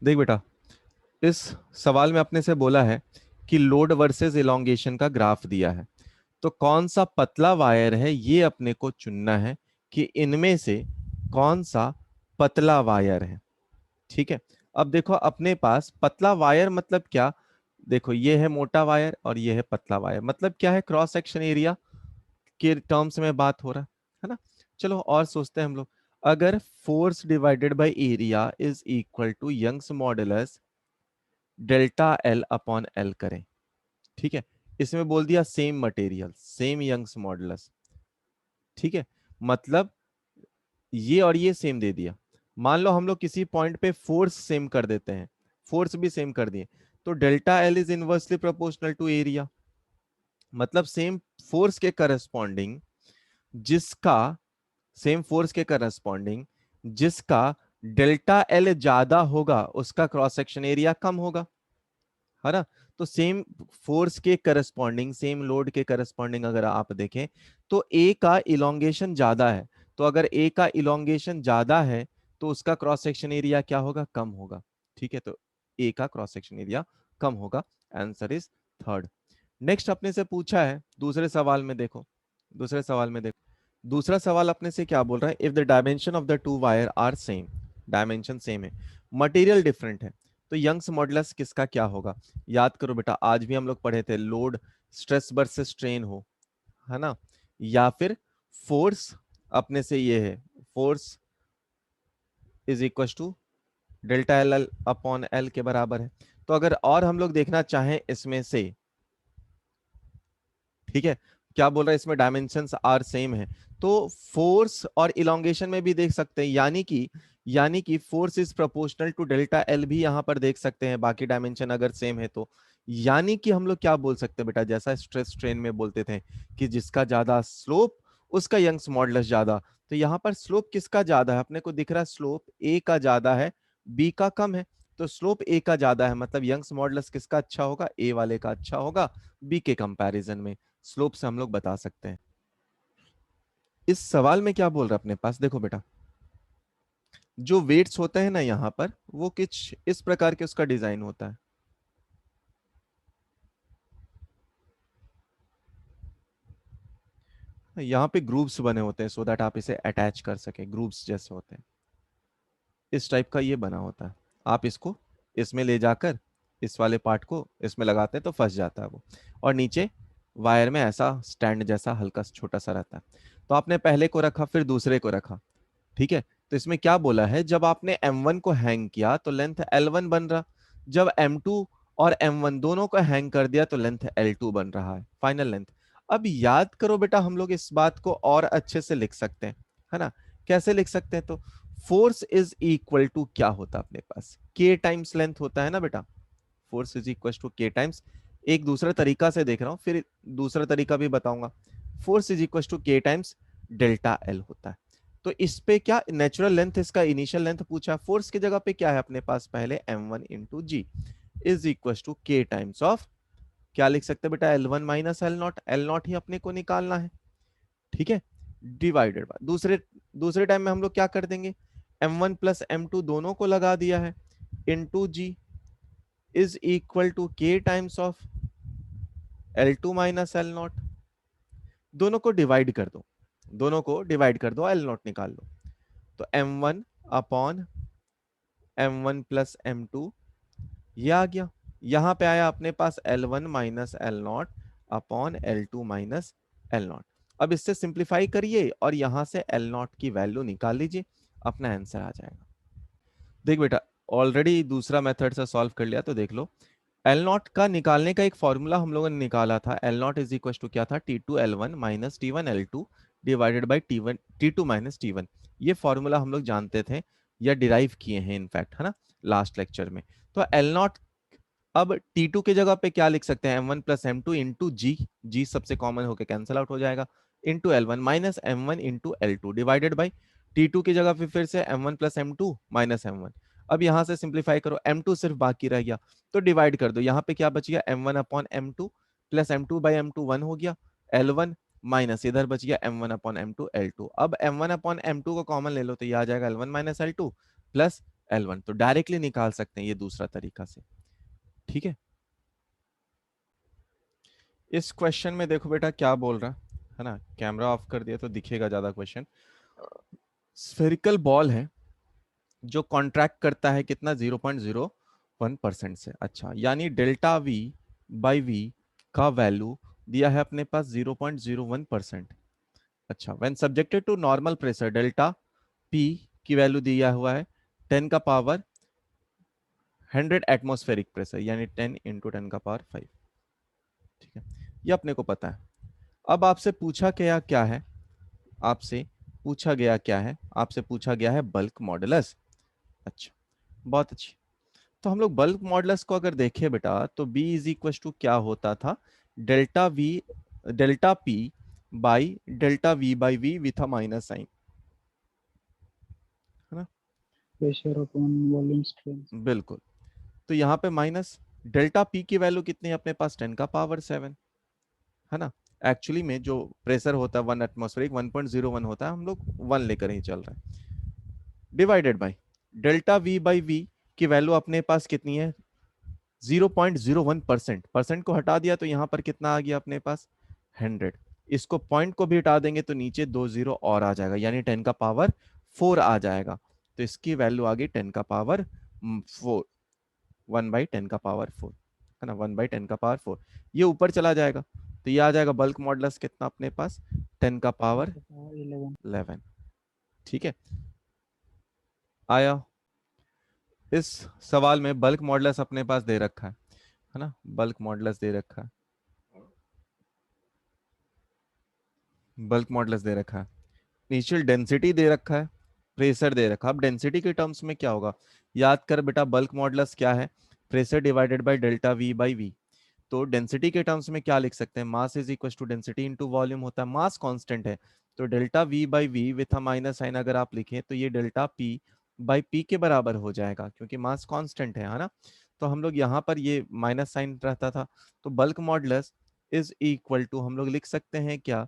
देख बेटा, इस सवाल में अपने से बोला है कि लोड वर्सेस इलोंगेशन का ग्राफ दिया है, तो कौन सा पतला वायर है ये अपने को चुनना है कि इनमें से कौन सा पतला वायर है। ठीक है, अब देखो अपने पास पतला वायर मतलब क्या, देखो ये है मोटा वायर और ये है पतला वायर, मतलब क्या है, क्रॉस सेक्शन एरिया के टर्म्स में बात हो रहा है ना। चलो और सोचते हैं हम लोग, अगर force divided by area is equal to Young's modulus delta L upon L करें। ठीक है, इसमें बोल दिया same material same Young's modulus. ठीक है, मतलब ये और ये सेम दे दिया। मान लो हम लोग किसी पॉइंट पे फोर्स सेम कर देते हैं, फोर्स भी सेम कर दिए, तो delta L is inversely proportional to area, मतलब सेम फोर्स के करस्पॉन्डिंग जिसका सेम फोर्स के करस्पॉन्डिंग जिसका डेल्टा एल ज्यादा होगा उसका क्रॉस सेक्शन एरिया कम होगा, है ना। तो सेम फोर्स के करस्पॉन्डिंग सेम लोड के करस्पॉन्डिंग अगर आप देखें तो ए का इलोंगेशन ज्यादा है, तो अगर ए का इलोंगेशन ज्यादा है तो उसका क्रॉस सेक्शन एरिया क्या होगा, कम होगा। ठीक है, तो ए का क्रॉस सेक्शन एरिया कम होगा, आंसर इज थर्ड। नेक्स्ट अपने से पूछा है दूसरे सवाल में, देखो दूसरे सवाल में देखो, दूसरा सवाल अपने से क्या बोल रहा है, if the dimension of the two wire are same, dimension same है, मटेरियल डिफरेंट है, तो यंग्स मॉडुलस किसका क्या होगा। याद करो बेटा, आज भी हम लोग पढ़े थे, लोड स्ट्रेस वर्सेस स्ट्रेन हो, है ना, या फिर फोर्स अपने से ये है, force is equal to delta L upon L के बराबर है। तो अगर और हम लोग देखना चाहें इसमें से, ठीक है, क्या बोल रहा है इसमें डायमेंशंस आर सेम है, तो फोर्स और इलोंगेशन में भी देख सकते हैं, यानी कि force is proportional to delta L भी यहां पर देख सकते हैं, बाकी डायमेंशन अगर सेम है तो। यानी कि हम लोग क्या बोल सकते हैं बेटा, जैसा स्ट्रेस स्ट्रेन में बोलते थे कि जिसका ज्यादा स्लोप उसका यंग्स मॉडुलस ज्यादा, तो यहाँ पर स्लोप किसका ज्यादा है, अपने को दिख रहा है स्लोप ए का ज्यादा है बी का कम है, तो स्लोप ए का ज्यादा है, मतलब यंग्स मॉडुलस किसका अच्छा होगा, ए वाले का अच्छा होगा बी के कंपैरिजन में। स्लोप से हम लोग बता सकते हैं। इस सवाल में क्या बोल रहा है अपने पास, देखो बेटा, जो वेट्स होते हैं ना यहाँ पर, वो कुछ इस प्रकार के उसका डिजाइन होता है। यहाँ पे ग्रुप्स बने होते हैं सो दैट आप इसे अटैच कर सके, ग्रुप्स जैसे होते हैं, इस टाइप का ये बना होता है। आप इसको इसमें ले जाकर इस वाले पार्ट को इसमें लगाते हैं तो फंस जाता है वो, और नीचे वायर में ऐसा स्टैंड जैसा हल्का छोटा सा रहता है। तो आपने पहले को रखा फिर दूसरे को रखा, ठीक है, तो इसमें क्या बोला है, जब आपने M1 को हैंग किया तो लेंथ L1 बन रहा, जब M2 और M1 दोनों को हैंग कर दिया तो लेंथ L2 बन रहा है, फाइनल लेंथ। अब याद करो बेटा, हम लोग इस बात को और अच्छे से लिख सकते हैं, है ना। कैसे लिख सकते हैं, तो फोर्स इज इक्वल टू क्या होता है अपने पास, K टाइम्स लेंथ होता है ना बेटा, force is equal to K times, एक दूसरा तरीका से देख रहा हूं फिर दूसरा तरीका भी बताऊंगा, force is equal to K times delta L होता है। तो इस पे क्या नेचुरल लेंथ, इसका इनिशियल लेंथ पूछा, फोर्स की जगह पे क्या है अपने पास पहले m1 into ji is equal to के टाइम्स ऑफ, क्या लिख सकते हैं बेटा, L1 minus L naught, L naught ही अपने को निकालना है, ठीक है, डिवाइडेड बाय दूसरे दूसरे टाइम में हम लोग क्या कर देंगे, m1 प्लस m2 दोनों को लगा दिया है into ji is equal to के times of L2 minus L naught, दोनों को डिवाइड कर दो, दोनों को डिवाइड कर दो, एल नॉट निकाल लो, तो m1 upon m1 plus m2 ये आ गया, यहां पे आया अपने पास L1 minus L not upon L2 minus L not. अब इससे सिंप्लीफाई करिए और यहां से एल नॉट की वैल्यू निकाल लीजिए, अपना आंसर आ जाएगा। देख बेटा, ऑलरेडी दूसरा मेथड से सॉल्व कर लिया, तो देख लो, एल नॉट का निकालने का एक फॉर्मूला हम लोगों ने निकाला था, L naught is equal to क्या था, T2L1 minus T1L2 divided by T2 minus T1, ये फॉर्मूला हम लोग जानते थे या डिराइव किए हैं इनफैक्ट, है ना, लास्ट लेक्चर में। तो एल नॉट, अब T2 की जगह पे क्या लिख सकते हैं, M1 प्लस M2 इंटू जी, जी सबसे कॉमन होकर कैंसिल आउट हो जाएगा, into L1 minus M1 into L2 divided by T2 की जगह पे फिर से M1 plus M2 minus M1। अब यहां से सिंप्लीफाई करो, M2 सिर्फ बाकी रह गया तो डिवाइड कर दो, यहाँ पे क्या बच गया, M1 upon M2 plus M2 by M2 1 हो गया, L1 माइनस इधर बच गया M1 अपॉन M2 L2। अब M1 अपॉन M2 को कॉमन ले लो तो ये आ जाएगा L1 minus L2 plus L1, तो डायरेक्टली निकाल सकते हैं ये दूसरा तरीका से। ठीक है, इस क्वेश्चन में देखो बेटा क्या बोल रहा है ना, कैमरा ऑफ कर दिया तो दिखेगा ज्यादा क्वेश्चन। स्फेरिकल बॉल है जो कॉन्ट्रैक्ट करता है कितना, 0.01% से। अच्छा, यानी डेल्टा वी बाई वी का वैल्यू दिया है अपने पास 0.01%। अच्छा, when subjected to normal pressure delta P की वैल्यू दिया हुआ है 10 का पावर 100 एटमॉस्फेरिक प्रेशर, यानी 10 इंटू 10 का पावर 5। ठीक है, ये अपने को पता है। अब आपसे पूछा गया क्या है, आपसे पूछा गया क्या है, आपसे पूछा गया है बल्क मॉडुलस। अच्छा, बहुत अच्छी। तो हम लोग बल्क मॉडुलस को अगर देखें बेटा तो B इज इक्वल टू क्या होता था, delta V, delta P by delta V by V with a minus sign, है ना। Pressure upon volume strain. बिल्कुल, तो यहाँ पे माइनस डेल्टा P की वैल्यू कितनी है अपने पास, 10 का पावर 7, है ना। एक्चुअली में जो प्रेशर होता है 1 एटमॉस्फेरिक 1.01 होता है, हम लोग 1 लेकर ही चल रहे हैं, divided by delta V by V की वैल्यू अपने पास कितनी है, 0.01%। परसेंट को हटा दिया तो यहां पर कितना आ गया अपने पास, 100। इसको पॉइंट को भी हटा देंगे तो नीचे 2 जीरो और आ जाएगा, यानी 10 का पावर 4 आ जाएगा। तो इसकी वैल्यू आ गई 10 का पावर 4, 1/10 का पावर 4, है ना, 1/10 का पावर 4। ये ऊपर चला जाएगा तो ये आ जाएगा बल्क मॉडुलस कितना अपने पास, 10 का पावर 11। ठीक है, आया। इस सवाल में बल्क मॉडुलस अपने पास दे रखा है ना, बल्क मॉडुलस दे रखा है, बल्क मॉडुलस दे रखा है, इनिशियल डेंसिटी दे रखा है, प्रेशर दे रखा है। अब डेंसिटी के टर्म्स में क्या होगा, याद कर बेटा, बल्क मॉडुलस क्या है, pressure divided by delta V by V. तो डेंसिटी के टर्म्स में क्या लिख सकते हैं, mass is equal to density into volume होता है, मास कांस्टेंट है। तो delta V by V with a minus sign अगर आप लिखें तो ये डेल्टा पी बाई पी के बराबर हो जाएगा, क्योंकि मास कांस्टेंट है ना। तो हम लोग यहाँ पर ये माइनस साइन रहता था, तो bulk modulus is equal to हम लोग लिख सकते हैं क्या,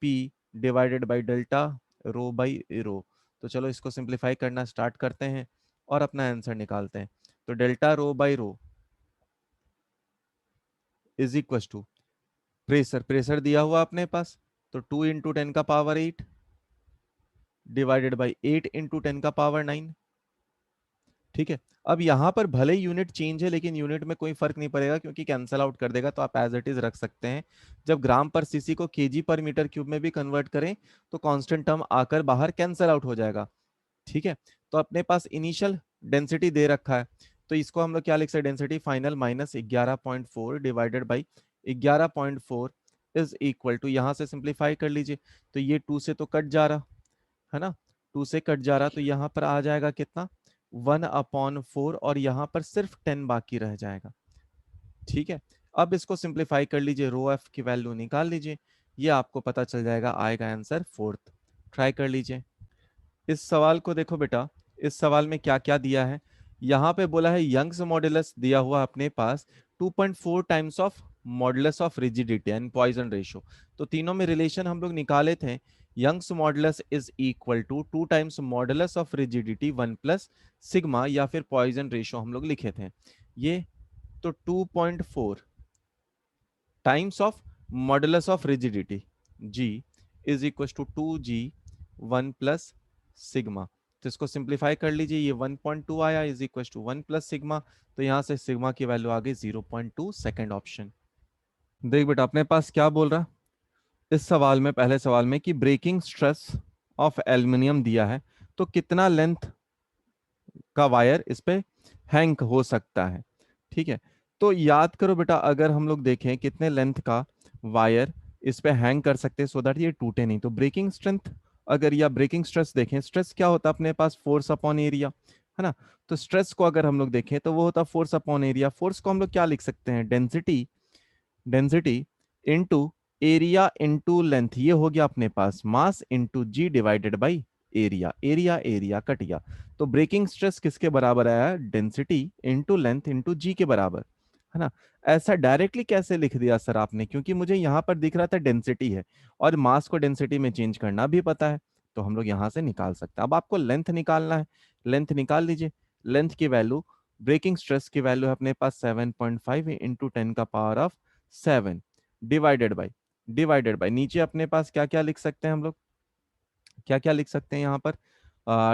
P divided by delta rho by rho. तो चलो इसको सिंप्लीफाई करना स्टार्ट करते हैं और अपना आंसर निकालते हैं। तो delta rho by rho is equal to pressure, pressure दिया हुआ अपने पास, तो 2 इंटू 10 का पावर 8 डिवाइडेड बाई 8 इंटू 10 का पावर 9। ठीक है, अब यहां पर भले ही यूनिट चेंज है लेकिन यूनिट में कोई फर्क नहीं पड़ेगा क्योंकि कैंसल आउट कर देगा, तो आप एज इट इज रख सकते हैं। जब ग्राम पर सीसी को केजी पर मीटर क्यूब में भी कन्वर्ट करें तो कांस्टेंट टर्म आकर बाहर कैंसल आउट हो जाएगा। ठीक है, तो अपने पास इनिशियल डेंसिटी दे रखा है, तो इसको हम लोग क्या लिख सकते हैं, density final minus 11.4 divided by 11.4 is equal to, यहां से सिंप्लीफाई कर लीजिए तो ये 2 से तो कट जा रहा है ना, 2 से कट जा रहा, तो यहाँ पर आ जाएगा कितना, 1/4, और यहाँ पर सिर्फ 10 बाकी रह जाएगा। ठीक है, अब इसको सिंप्लीफाई कर लीजिए, रो एफ की वैल्यू निकाल लीजिए, ये आपको पता चल जाएगा, आएगा आंसर 4th। ट्राई कर लीजिए इस सवाल को। देखो बेटा, इस सवाल में क्या क्या दिया है, यहाँ पे बोला है यंग्स मॉडुलस दिया हुआ अपने पास 2.4 times of modulus of rigidity and Poisson ratio. तो तीनों में रिलेशन हम लोग निकाले थे, Young's modulus is equal to 2 times modulus of rigidity 1 plus sigma, या फिर पॉइजन रेशियो हम लोग लिखे थे ये। तो 2.4 times of modulus of rigidity G is equal to 2g 1 plus sigma. तो इसको सिंप्लीफाई कर लीजिए, ये 1.2 आया is equal to 1 plus sigma, तो यहां से सिग्मा की वैल्यू आ गई 0.2, सेकेंड ऑप्शन। देख बेटा अपने पास क्या बोल रहा, इस सवाल में, पहले सवाल में, कि ब्रेकिंग स्ट्रेस ऑफ एल्युमिनियम दिया है, तो कितना लेंथ का वायर इस पे हैंग हो सकता है। ठीक है, तो याद करो बेटा, अगर हम लोग देखें कितने लेंथ का वायर इस पे हैंग कर सकते हैं सो दैट ये टूटे नहीं, तो ब्रेकिंग स्ट्रेंथ अगर, या ब्रेकिंग स्ट्रेस देखें, स्ट्रेस क्या होता है अपने पास, फोर्स अपॉन एरिया, है ना। तो स्ट्रेस को अगर हम लोग देखें तो वो होता है फोर्स अपॉन एरिया। फोर्स को हम लोग क्या लिख सकते हैं, density, density into area into length, ये हो गया अपने पास mass into g divided by area, area area cut गया। तो ब्रेकिंग स्ट्रेस किसके बराबर आया, density into length into g के बराबर, है ना। ऐसा डायरेक्टली कैसे लिख दिया सर आपने, क्योंकि मुझे यहाँ पर दिख रहा था डेंसिटी है और मास को डेंसिटी में चेंज करना भी पता है, तो हम लोग यहाँ से निकाल सकते हैं। अब आपको लेंथ निकालना है, लेंथ निकाल लीजिए। लेंथ की वैल्यू, ब्रेकिंग स्ट्रेस की वैल्यू है अपने पास 7.5 इंटू 10⁻7 डिवाइडेड बाई नीचे अपने पास क्या क्या लिख सकते हैं हम लोग, क्या क्या लिख सकते हैं यहाँ पर,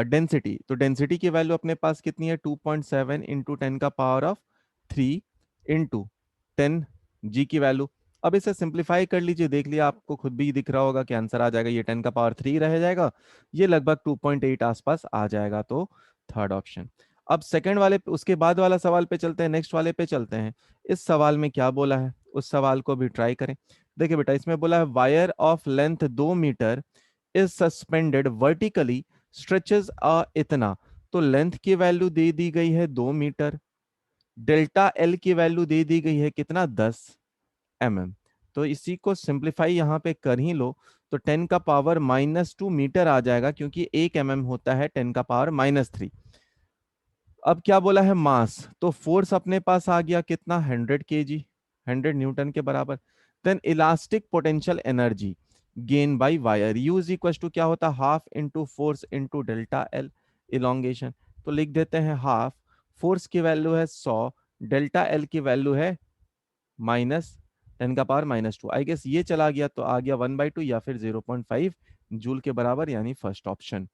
डेंसिटी, तो डेंसिटी की वैल्यू अपने पास कितनी है 2.7 इंटू 10⁻3 इंटू 10 जी की वैल्यू। अब इसे सिंप्लीफाई कर लीजिए, देख लिया आपको खुद भी दिख रहा होगा कि आंसर आ जाएगा, ये 10⁻3 रह जाएगा, ये लगभग 2.8 आसपास आ जाएगा, तो थर्ड ऑप्शन। अब सेकंड वाले उसके बाद वाला सवाल पे चलते हैं, नेक्स्ट वाले पे चलते हैं। इस सवाल में क्या बोला है, उस सवाल को भी ट्राई करें। देखिए बेटा, इसमें बोला है wire of length 2 metre is suspended vertically stretches a इतना, तो लेंथ की वैल्यू दे दी गई है 2 मीटर, डेल्टा एल की वैल्यू दे दी गई है कितना 10 mm। तो इसी को सिंप्लीफाई यहां पे कर ही लो, तो 10⁻⁻2 मीटर आ जाएगा, क्योंकि 1 mm होता है 10⁻⁻3। अब क्या बोला है मास, तो फोर्स अपने पास आ गया कितना 100 kg, 100 न्यूटन के बराबर। Then elastic potential energy gain by wire U is equal to क्या होता है, half into force into delta L elongation. तो लिख देते हैं हाफ, फोर्स की वैल्यू है 100, डेल्टा एल की वैल्यू है -10⁻²। आई गेस ये चला गया तो आ गया 1/2 या फिर 0.5 जूल के बराबर, यानी फर्स्ट ऑप्शन।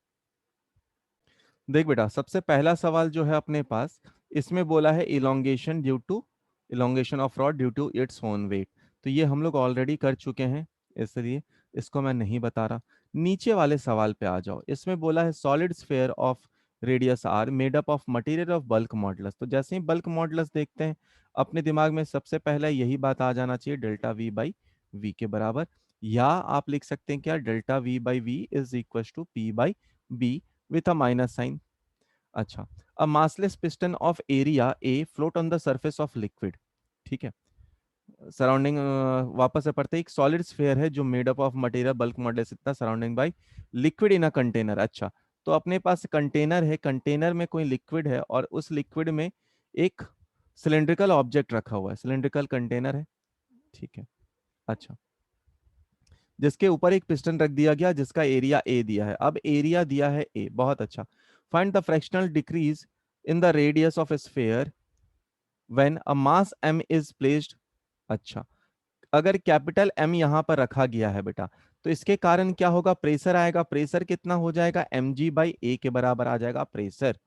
देख बेटा, सबसे पहला सवाल जो है अपने पास, इसमें बोला है elongation due to, elongation of rod due to its own weight, तो ये हम लोग ऑलरेडी कर चुके हैं, इसलिए इसको मैं नहीं बता रहा। नीचे वाले सवाल पे आ जाओ, इसमें बोला है solid sphere of radius R made up of material of bulk modulus. तो जैसे ही बल्क मॉडुलस देखते हैं, अपने दिमाग में सबसे पहले यही बात आ जाना चाहिए, डेल्टा वी बाई वी के बराबर, या आप लिख सकते हैं क्या, delta V by V is equal to P by B with a minus sign. अच्छा, a massless piston of area A float on the surface of liquid, ठीक है, सराउंडिंग, वापस से पढ़ते हैं, एक सॉलिड स्फीयर है जो made up of material bulk modulus इतना surrounding by liquid in a container. अच्छा, तो अपने पास कंटेनर है, कंटेनर में कोई लिक्विड है और उस लिक्विड में एक सिलेंड्रिकल ऑब्जेक्ट रखा हुआ है, सिलेंड्रिकल कंटेनर है, ठीक है। अच्छा, जिसके ऊपर एक पिस्टन रख दिया गया जिसका एरिया ए दिया है, अब एरिया दिया है ए, बहुत अच्छा। Find the fractional decrease in the radius of sphere when a mass m is placed. अच्छा, अगर कैपिटल M यहां पर रखा गया है बेटा, तो इसके कारण क्या होगा, प्रेशर आएगा, प्रेशर कितना हो जाएगा mg/a के बराबर आ जाएगा प्रेशर,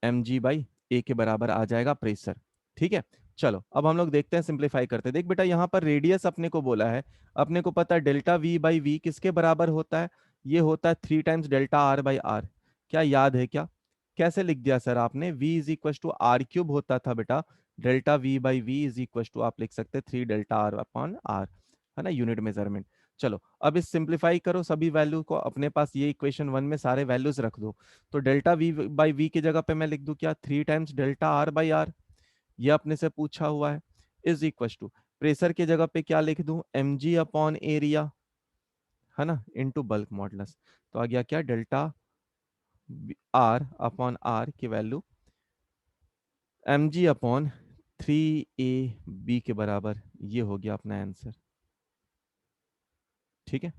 mg/a के बराबर आ जाएगा प्रेशर, ठीक है। चलो अब हम लोग देखते हैं, सिंप्लीफाई करते हैं। देख बेटा, यहाँ पर रेडियस अपने को बोला है, अपने को पता है डेल्टा v/v किसके बराबर होता है, ये होता है 3 टाइम्स डेल्टा r/r। क्या याद है क्या, कैसे लिख दिया सर आपने, v is equal to R cube होता था बेटा, delta v/v is equal to आप लिख सकते 3 डेल्टा r/r, है ना, यूनिट मेजरमेंट। चलो अब इस सिंप्लीफाई करो सभी वैल्यू को, अपने पास ये इक्वेशन 1 में सारे वैल्यूज रख दो, तो डेल्टा v/v की जगह पे मैं लिख दूं क्या, 3 टाइम्स डेल्टा r/r, ये अपने से पूछा हुआ है, इज इक्वल टू प्रेशर की जगह पे क्या लिख दूं, mg/एरिया, है ना, इनटू बल्क मॉडुलस। तो आ गया क्या, डेल्टा r/r की वैल्यू mg/3ab के बराबर, ये हो गया अपना आंसर, ठीक है।